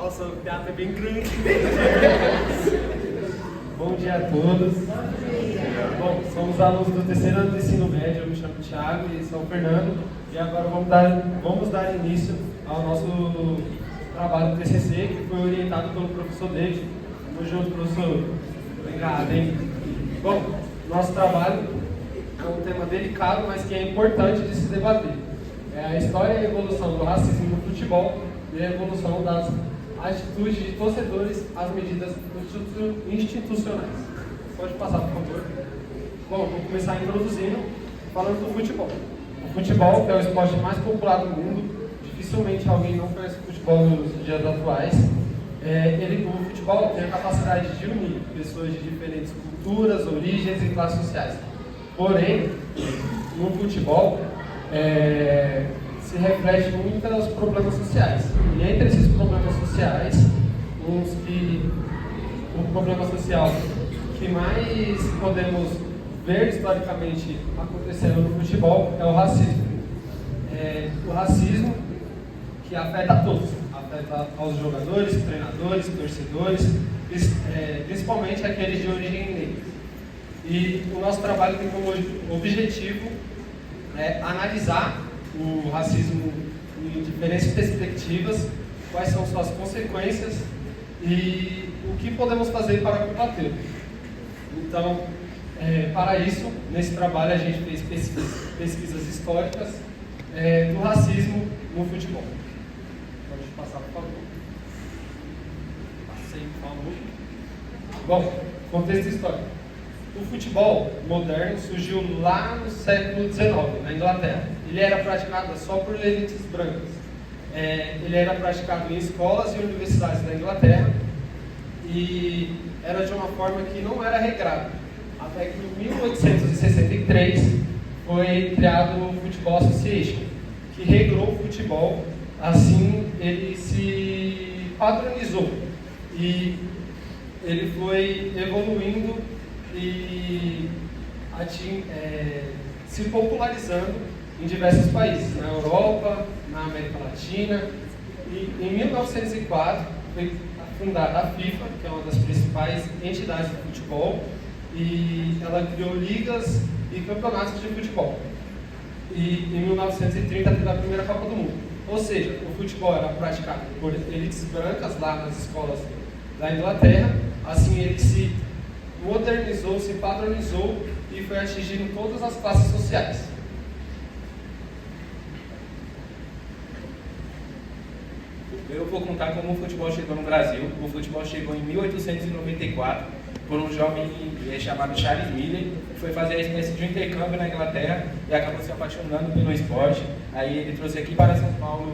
Nossa, o teatro é bem grande. Bom dia a todos. Bom, somos alunos do terceiro ano do ensino médio. Eu me chamo Thiago e São Fernando. E agora vamos dar início ao nosso trabalho do TCC, que foi orientado pelo professor David. Tamo junto, professor. Obrigado, hein? Bom, nosso trabalho é um tema delicado, mas que é importante de se debater. É a história e a evolução do racismo no futebol e a evolução das atitudes de torcedores às medidas institucionais. Pode passar, por favor. Bom, vou começar introduzindo, falando do futebol. O futebol, que é o esporte mais popular do mundo, dificilmente alguém não conhece o futebol nos dias atuais. O futebol tem a capacidade de unir pessoas de diferentes culturas, origens e classes sociais. Porém, no futebol, se reflete muitos problemas sociais. E entre esses problemas sociais, o problema social que mais podemos ver historicamente acontecendo no futebol é o racismo. O racismo que afeta a todos, afeta aos jogadores, treinadores, torcedores, principalmente aqueles de origem negra. E o nosso trabalho tem como objetivo analisar o racismo em diferentes perspectivas, quais são suas consequências e o que podemos fazer para combatê-lo. Então, para isso, nesse trabalho a gente fez pesquisas históricas do racismo no futebol. Pode passar, por favor. Passei, por favor. Bom, contexto histórico. O futebol moderno surgiu lá no século XIX, na Inglaterra. Ele era praticado só por elites brancas. Ele era praticado em escolas e universidades da Inglaterra e era de uma forma que não era regrada. Até que em 1863 foi criado o Football Association, que regrou o futebol. Assim ele se padronizou e ele foi evoluindo e se popularizando em diversos países, na Europa, na América Latina. E em 1904 foi fundada a FIFA, que é uma das principais entidades do futebol, e ela criou ligas e campeonatos de futebol. E em 1930 teve a primeira Copa do Mundo. Ou seja, o futebol era praticado por elites brancas lá nas escolas da Inglaterra. Assim ele se modernizou, se padronizou e foi atingindo todas as classes sociais. Eu vou contar como o futebol chegou no Brasil. O futebol chegou em 1894 por um jovem chamado Charles Miller, que foi fazer a espécie de um intercâmbio na Inglaterra e acabou se apaixonando pelo esporte. Aí ele trouxe aqui para São Paulo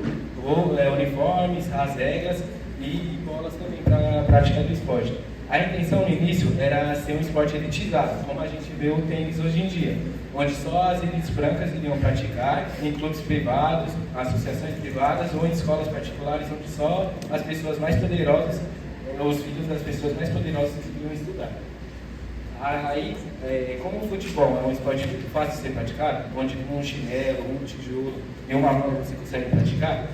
uniformes, as regras e bolas também para a prática do esporte. A intenção no início era ser um esporte elitizado, como a gente vê o tênis hoje em dia, onde só as elites brancas iriam praticar, em clubes privados, associações privadas ou em escolas particulares, onde só as pessoas mais poderosas, os filhos das pessoas mais poderosas iriam estudar. Aí, como o futebol é um esporte muito fácil de ser praticado, onde com um chinelo, um tijolo e uma mão você consegue praticar,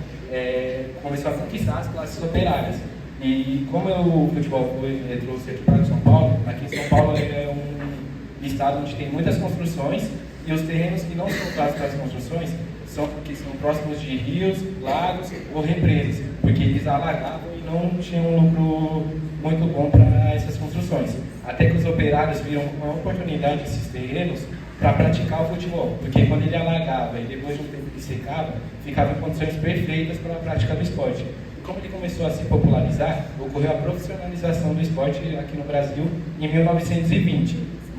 começou a conquistar as classes operárias. E como o futebol trouxe aqui para São Paulo, aqui em São Paulo é um estado onde tem muitas construções e os terrenos que não são usados para as construções são porque são próximos de rios, lagos ou represas, porque eles alagavam e não tinham um lucro muito bom para essas construções. Até que os operários viram uma oportunidade nesses terrenos para praticar o futebol, porque quando ele alagava e depois de um tempo que secava, ficava em condições perfeitas para a prática do esporte. Como ele começou a se popularizar, ocorreu a profissionalização do esporte aqui no Brasil em 1920.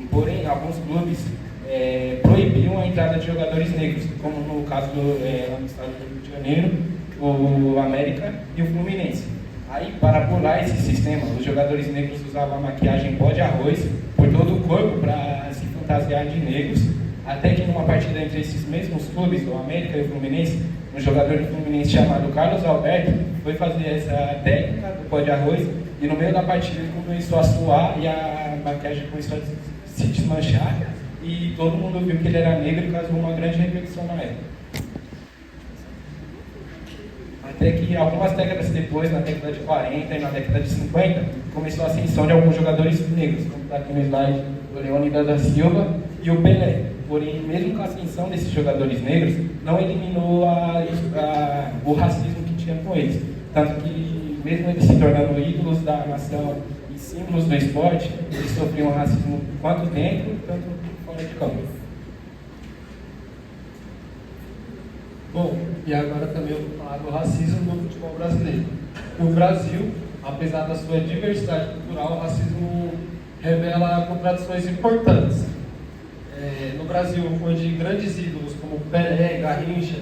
Porém, alguns clubes proibiam a entrada de jogadores negros, como no caso lá no estado do Rio de Janeiro, o América e o Fluminense. Aí, para burlar esse sistema, os jogadores negros usavam a maquiagem pó de arroz por todo o corpo para se fantasiar de negros, até que numa partida entre esses mesmos clubes, o América e o Fluminense, um jogador do Fluminense chamado Carlos Alberto foi fazer essa técnica do pó de arroz e no meio da partida ele começou a suar e a maquiagem começou a se desmanchar e todo mundo viu que ele era negro e causou uma grande repercussão na época. Até que algumas décadas depois, na década de 40 e na década de 50, começou a ascensão de alguns jogadores negros, como está aqui no slide, o Leônidas da Silva e o Pelé. Porém, mesmo com a ascensão desses jogadores negros, não eliminou o racismo que tinha com eles. Tanto que, mesmo eles se tornando ídolos da nação e símbolos do esporte, eles sofriam racismo tanto dentro, quanto fora de campo. Bom, e agora também eu vou falar do racismo no futebol brasileiro. No Brasil, apesar da sua diversidade cultural, o racismo revela contradições importantes. No Brasil, onde grandes ídolos como Pelé, Garrincha,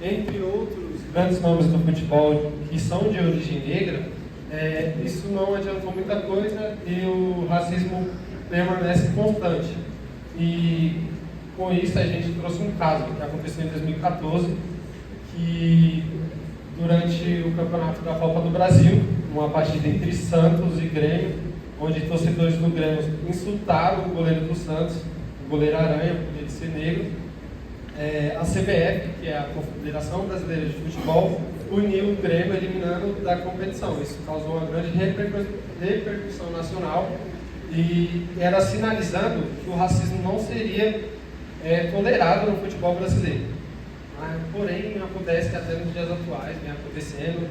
entre outros grandes nomes do futebol que são de origem negra, isso não adiantou muita coisa e o racismo permanece constante. E com isso a gente trouxe um caso que aconteceu em 2014, que durante o campeonato da Copa do Brasil, uma partida entre Santos e Grêmio, onde torcedores do Grêmio insultaram o goleiro do Santos, o goleiro Aranha, por ele ser negro. A CBF, que é a Confederação Brasileira de Futebol, puniu o Grêmio eliminando da competição. Isso causou uma grande repercussão nacional e era sinalizando que o racismo não seria tolerado no futebol brasileiro. Porém, acontece que até nos dias atuais vem acontecendo,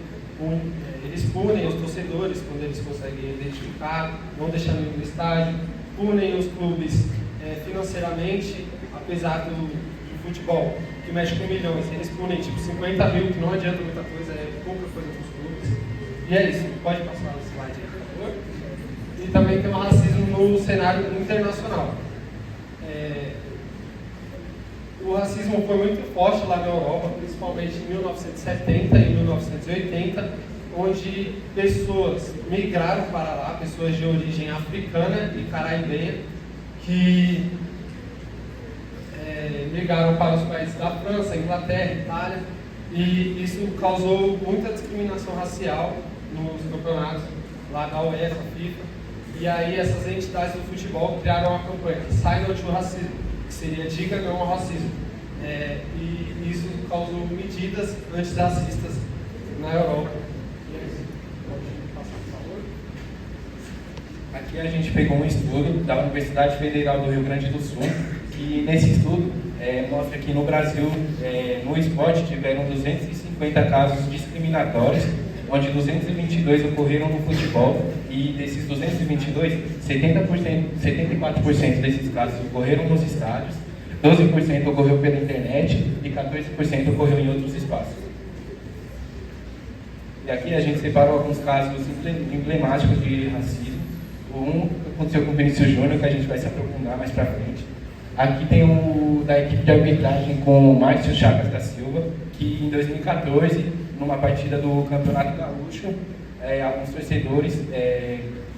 eles punem os torcedores quando eles conseguem identificar, não deixando ir no estádio, punem os clubes financeiramente, apesar do futebol, que mexe com milhões, eles punem tipo 50 mil, que não adianta muita coisa, é pouca coisa para os clubes. E é isso, pode passar o slide aí, por favor. E também tem o racismo no cenário internacional. O racismo foi muito forte lá na Europa, principalmente em 1970 e 1980, onde pessoas migraram para lá, pessoas de origem africana e caraíbenha, que migraram para os países da França, Inglaterra, Itália, e isso causou muita discriminação racial nos campeonatos lá da UEFA, FIFA, e aí essas entidades do futebol criaram uma campanha, Silent Racism, que seria Diga Não ao Racismo, e isso causou medidas antirracistas na Europa. Aqui a gente pegou um estudo da Universidade Federal do Rio Grande do Sul, que nesse estudo mostra que no Brasil, no esporte, tiveram 250 casos discriminatórios, onde 222 ocorreram no futebol, e desses 222, 74% desses casos ocorreram nos estádios, 12% ocorreu pela internet e 14% ocorreu em outros espaços. E aqui a gente separou alguns casos emblemáticos de racismo. Um aconteceu com o Vinícius Júnior, que a gente vai se aprofundar mais pra frente. Aqui tem o da equipe de arbitragem com o Márcio Chagas da Silva, que em 2014, numa partida do Campeonato Gaúcho, alguns torcedores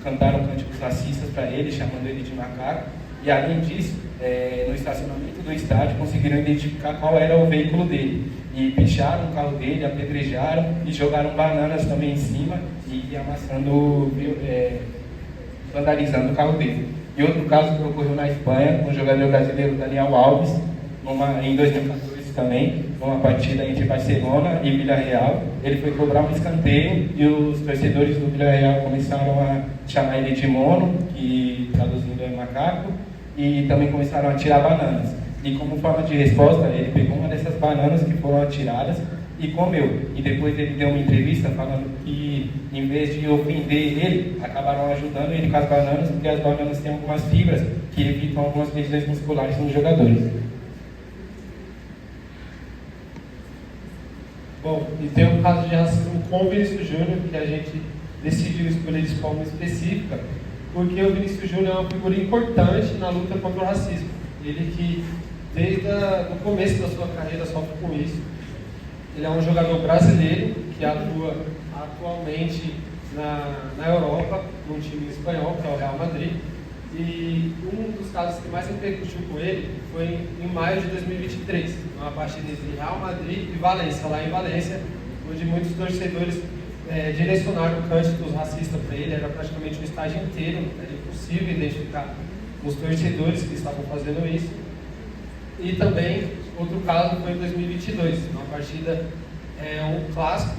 cantaram cânticos racistas para ele, chamando ele de macaco. E além disso, no estacionamento do estádio, conseguiram identificar qual era o veículo dele. E picharam o carro dele, apedrejaram e jogaram bananas também em cima e amassando, vandalizando o carro dele. E outro caso que ocorreu na Espanha, com o jogador brasileiro Daniel Alves, em 2014 também, numa partida entre Barcelona e Villarreal. Ele foi cobrar um escanteio e os torcedores do Villarreal começaram a chamar ele de mono, que traduzindo é macaco, e também começaram a tirar bananas. E como forma de resposta, ele pegou uma dessas bananas que foram atiradas e comeu. E depois ele deu uma entrevista falando que, em vez de ofender ele, acabaram ajudando ele com as bananas, porque as bananas têm algumas fibras que evitam algumas lesões musculares nos jogadores. Bom, e tem um caso de racismo com o Vinícius Júnior, que a gente decidiu escolher de forma específica, porque o Vinícius Júnior é uma figura importante na luta contra o racismo. Ele que, desde o começo da sua carreira, sofre com isso. Ele é um jogador brasileiro que atua atualmente na Europa, num time espanhol, que é o Real Madrid. E um dos casos que mais repercutiu com ele foi em maio de 2023, uma partida entre Real Madrid e Valência, lá em Valência, onde muitos torcedores direcionaram cânticos racistas para ele. Era praticamente um estádio inteiro, era impossível identificar os torcedores que estavam fazendo isso. E também, outro caso foi em 2022, uma partida, um clássico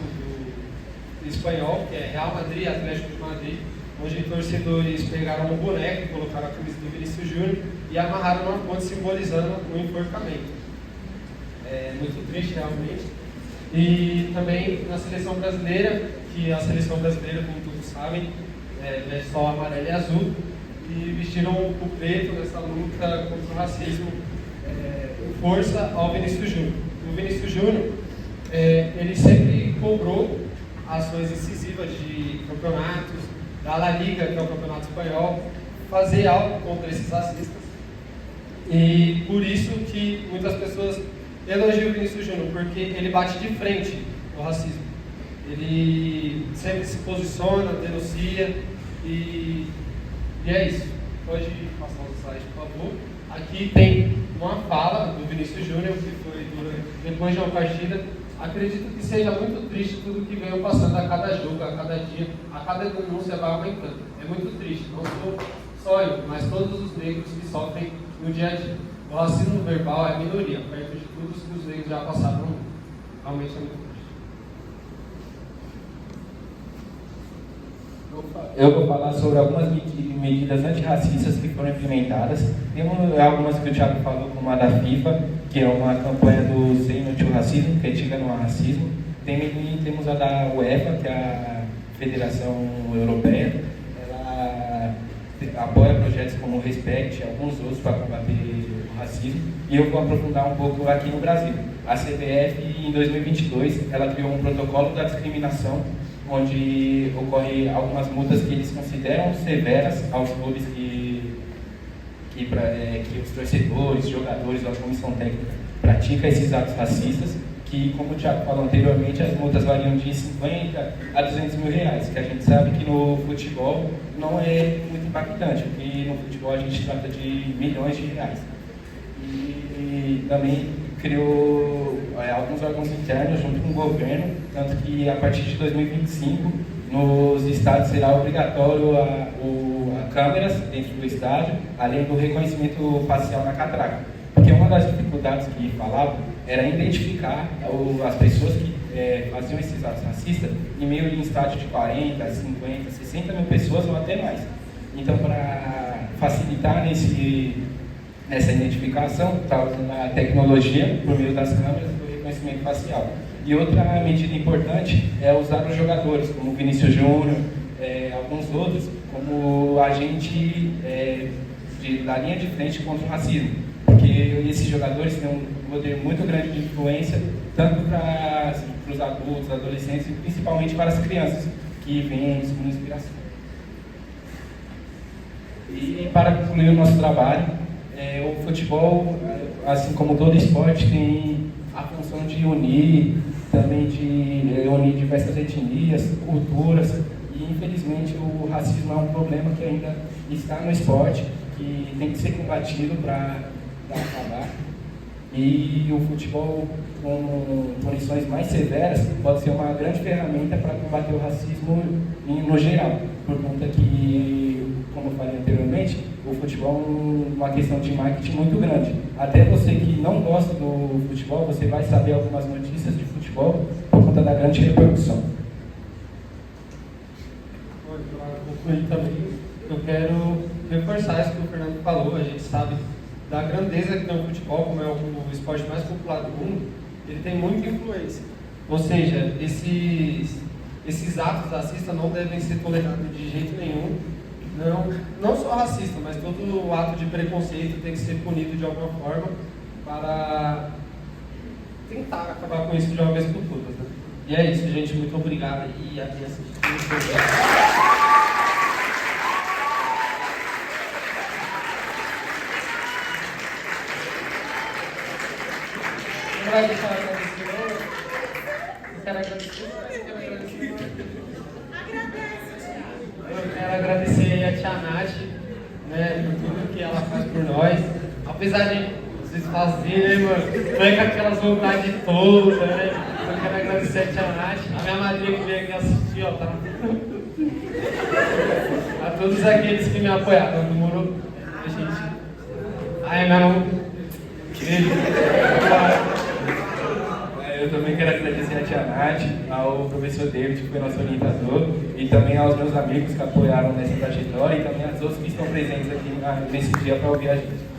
espanhol, que é Real Madrid e Atlético de Madrid, onde torcedores pegaram um boneco, colocaram a camisa do Vinícius Júnior e amarraram numa ponte simbolizando o enforcamento. É muito triste realmente. E também na seleção brasileira, que a seleção brasileira, como todos sabem, veste só amarelo e azul, e vestiram o preto nessa luta contra o racismo, com força ao Vinícius Júnior. O Vinícius Júnior, ele sempre cobrou ações incisivas de campeonatos, da La Liga, que é o campeonato espanhol, fazer algo contra esses racistas. E por isso que muitas pessoas elogiam o Vinícius Júnior, porque ele bate de frente o racismo. Ele sempre se posiciona, denuncia e é isso. Pode passar o slide, por favor. Aqui tem uma fala do Vinícius Júnior, que foi depois de uma partida. Acredito que seja muito triste tudo que veio passando a cada jogo, a cada dia, a cada denúncia vai aumentando. É muito triste, não só eu, mas todos os negros que sofrem no dia a dia. O racismo verbal é minoria, perto de tudo que os negros já passaram no mundo. Realmente é muito triste. Eu vou falar sobre algumas medidas antirracistas que foram implementadas. Temos algumas que o Thiago falou, como a da FIFA, que é uma campanha do Say No to Racismo, que é Diga Não ao Racismo. Temos a da UEFA, que é a Federação Europeia. Ela apoia projetos como o Respect e alguns outros para combater o racismo. E eu vou aprofundar um pouco aqui no Brasil. A CBF, em 2022, ela criou um protocolo da discriminação, onde ocorrem algumas multas que eles consideram severas aos clubes que os torcedores, jogadores ou a comissão técnica praticam esses atos racistas, que, como o Thiago falou anteriormente, as multas variam de 50 a 200 mil reais, que a gente sabe que no futebol não é muito impactante, porque no futebol a gente trata de milhões de reais. E também criou alguns órgãos internos junto com o governo, tanto que a partir de 2025 nos estádios será obrigatório a câmeras dentro do estádio, além do reconhecimento facial na catraca. Porque uma das dificuldades que falavam era identificar as pessoas que faziam esses atos racistas em meio de um estádio de 40, 50, 60 mil pessoas ou até mais. Então, para facilitar nessa identificação, está usando a tecnologia por meio das câmeras do reconhecimento facial. E outra medida importante é usar os jogadores, como o Vinícius Júnior, alguns outros, como agente da linha de frente contra o racismo. Porque esses jogadores têm um poder muito grande de influência, tanto para os adultos, adolescentes e principalmente para as crianças, que vêm como inspiração. E para concluir o nosso trabalho, o futebol, assim como todo esporte, tem a função de unir, também de unir diversas etnias, culturas, e infelizmente o racismo é um problema que ainda está no esporte, que tem que ser combatido para acabar. E o futebol, com punições mais severas, pode ser uma grande ferramenta para combater o racismo no geral, por conta que, como eu falei anteriormente, o futebol é uma questão de marketing muito grande. Até você que não gosta do futebol, você vai saber algumas notícias de futebol por conta da grande repercussão. Para concluir também, eu quero reforçar isso que o Fernando falou. A gente sabe da grandeza que tem o futebol, como é o esporte mais popular do mundo, ele tem muita influência. Ou seja, esses atos racistas não devem ser tolerados de jeito nenhum. Não só racista, mas todo ato de preconceito tem que ser punido de alguma forma para tentar acabar com isso de uma vez por todas. Né? E é isso, gente. Muito obrigado e até assistir. Não vai deixar agradecer, não? Eu quero agradecer. Eu quero agradecer a Tia Nath, né, por tudo que ela faz por nós. Apesar de vocês fazerem, né, mano, foi com aquelas vontades todas, né? Eu quero agradecer a Tia Nath, a minha madrinha que veio aqui assistir, ó, tá? A todos aqueles que me apoiaram, demorou? A gente. Ai, não. Eu também quero agradecer a tia Nath, ao professor David, que foi nosso orientador, e também aos meus amigos que apoiaram nessa trajetória, e também aos outros que estão presentes aqui nesse dia para ouvir a gente.